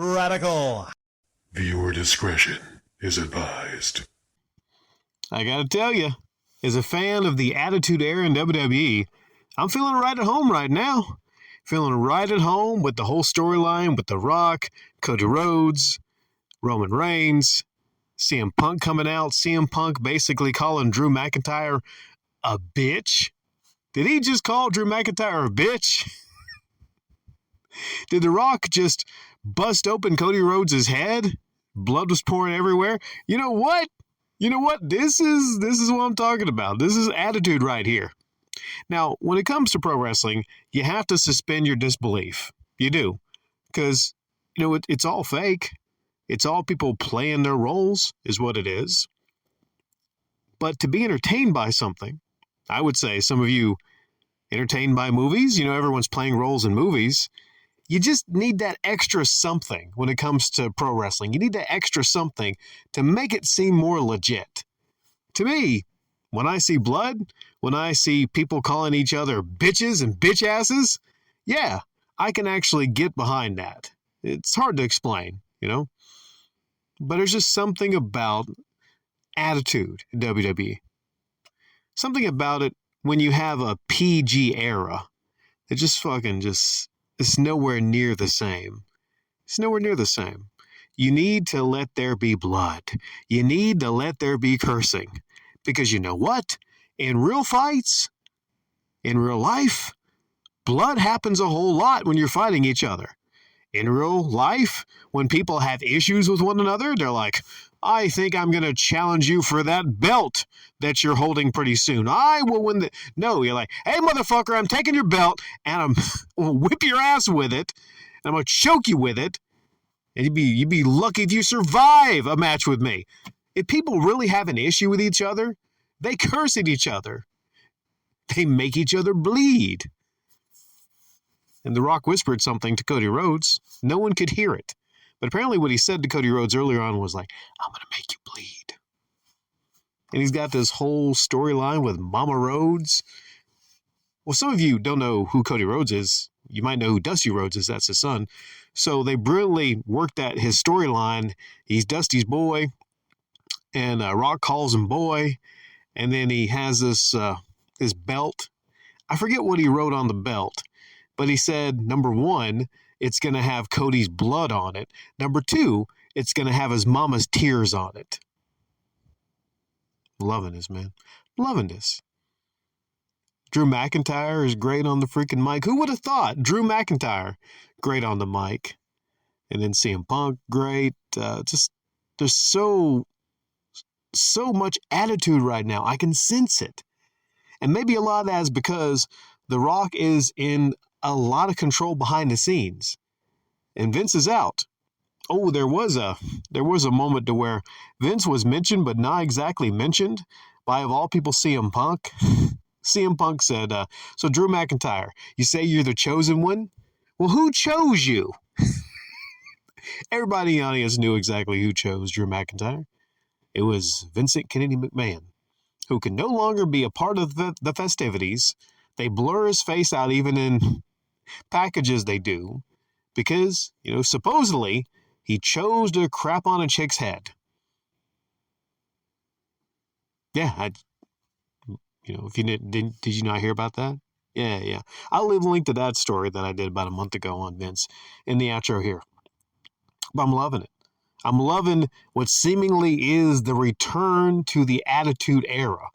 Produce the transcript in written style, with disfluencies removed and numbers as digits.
Radical. Viewer discretion is advised. I gotta tell you, as a fan of the Attitude Era in WWE, I'm feeling right at home right now. Feeling right at home with the whole storyline with The Rock, Cody Rhodes, Roman Reigns, CM Punk coming out, CM Punk basically calling Drew McIntyre a bitch. Did he just call Drew McIntyre a bitch? Did The Rock just bust open Cody Rhodes' head? Blood was pouring everywhere. You know what? This is what I'm talking about. This is attitude right here. Now, when it comes to pro wrestling, you have to suspend your disbelief. You do. Because, it's all fake. It's all people playing their roles is what it is. But to be entertained by something, I would say some of you entertained by movies, everyone's playing roles in movies. You just need that extra something when it comes to pro wrestling. You need that extra something to make it seem more legit. To me, when I see blood, when I see people calling each other bitches and bitch asses, yeah, I can actually get behind that. It's hard to explain, But there's just something about attitude in WWE. Something about it when you have a PG era. It just it's nowhere near the same. It's nowhere near the same. You need to let there be blood. You need to let there be cursing. Because you know what? In real fights, in real life, blood happens a whole lot when you're fighting each other. In real life, when people have issues with one another, they're like, I think I'm going to challenge you for that belt that you're holding pretty soon. I will win the... No, you're like, hey, motherfucker, I'm taking your belt, and I'm going to whip your ass with it, and I'm going to choke you with it, and you'd be lucky if you survive a match with me. If people really have an issue with each other, they curse at each other. They make each other bleed. And The Rock whispered something to Cody Rhodes. No one could hear it. But apparently what he said to Cody Rhodes earlier on was like, I'm going to make you bleed. And he's got this whole storyline with Mama Rhodes. Well, some of you don't know who Cody Rhodes is. You might know who Dusty Rhodes is. That's his son. So they brilliantly worked at his storyline. He's Dusty's boy. And Rock calls him boy. And then he has this belt. I forget what he wrote on the belt. But he said, number one, it's going to have Cody's blood on it. Number two, it's going to have his mama's tears on it. Loving this, man. Loving this. Drew McIntyre is great on the freaking mic. Who would have thought? Drew McIntyre, great on the mic. And then CM Punk, great. There's so much attitude right now. I can sense it. And maybe a lot of that is because The Rock is in a lot of control behind the scenes. And Vince is out. Oh, there was a moment to where Vince was mentioned, but not exactly mentioned by, of all people, CM Punk. CM Punk said, so Drew McIntyre, you say you're the chosen one? Well, who chose you? Everybody in the audience knew exactly who chose Drew McIntyre. It was Vincent Kennedy McMahon, who can no longer be a part of the festivities. They blur his face out even in packages they do because, supposedly he chose to crap on a chick's head. Yeah, if you did you not hear about that? Yeah. I'll leave a link to that story that I did about a month ago on Vince in the outro here. But I'm loving it. I'm loving what seemingly is the return to the Attitude Era.